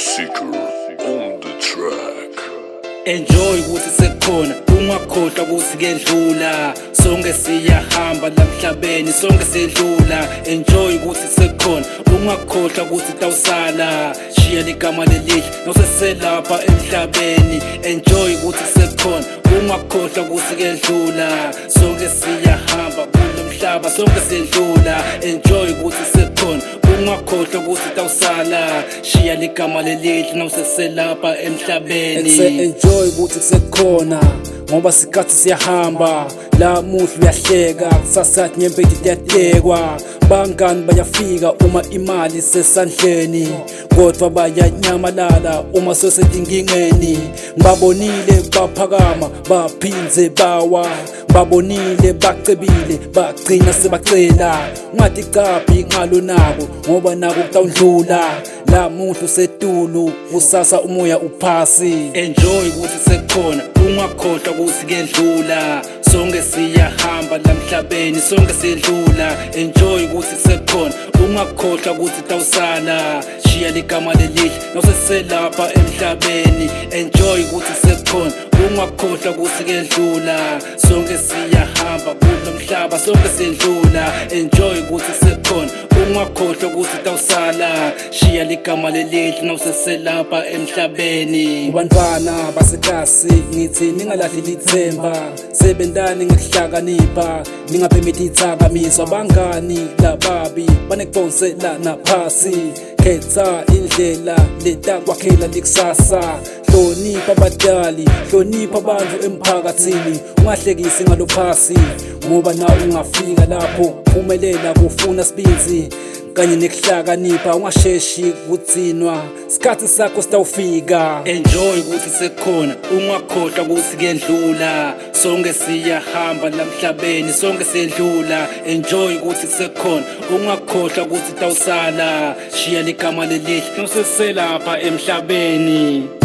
Seeker on the track. Enjoy ukuthi sekukhona ungakhohlwa ukuthi kuyedlula sonke siyahamba la emhlabeni sonke sidlula. Enjoy ukuthi sekukhona ungakhohlwa ukuthi tawusala shiya ligama lelihle noseselapha emhlabeni. Enjoy ukuthi sekukhona ungakhohlwa ukuthi kuyedlula sonke siyahamba kulo mhlaba sonke sidlula. Enjoy ukuthi sekukhona ungakhohlwa ukuthi tawusala shiya ligama lelihle noseselapha emhlabeni. Enjoy ukuthi sekukhona ngoba sikhathi siyahamba la muhle uyahleka kusasa nyempeti iyatekwa. Bangani bayafika uma imali sesandleni kodwa bayanyamalala uma sosetinkingeni. Babonile baphakama baphinze bawa, babonile bacebile bagcina sebacela. Ungathi caphi ngalo nabo ngoba nako kutawudlula la muhle usetulu kusasa umoya uphasi. Enjoy ukuthi sekukhona ungakhohlwa ukuthi kuyedlula sonke siyahamba la emhlabeni sonke sidlula. Enjoy ukuthi sekukhona ungakhohlwa ukuthi tawusala shiya ligama lelihle noseselapha emhlabeni. Enjoy ukuthi sekukhona ungakhohlwa ukuthi kuyedlula sonke siyahamba kulo mhlaba sonke sidlula. Enjoy ukuthi sekukhona ungakhohlwa ukuthi tawusala shiya ligama lelihle noseselapha emhlabeni. Bantwana basekhasi ngithi ningalahli lithemba, sebentani ngekuhlakanipha ningaphemiti ithakamiswa. Bangani lababi banekubonselana phasi, khetha indlela letakwakhela likusasa. Hlonipha abadali, hlonipha abantu emphakathini, ungahlekisi ngalo phasi ngoba na ungafika lapho phumelela kufuna sibinzi kanye nekuhlakanipha. Ungasheshi kutsinwa sikhathi sakho sitawufika. Enjoy ukuthi sekukhona ungakhohlwa ukuthi kuyedlula sonke siyahamba la emhlabeni sonke sidlula. Enjoy ukuthi sekukhona ungakhohlwa ukuthi tawusala shiya ligama lelihle noseselapha emhlabeni.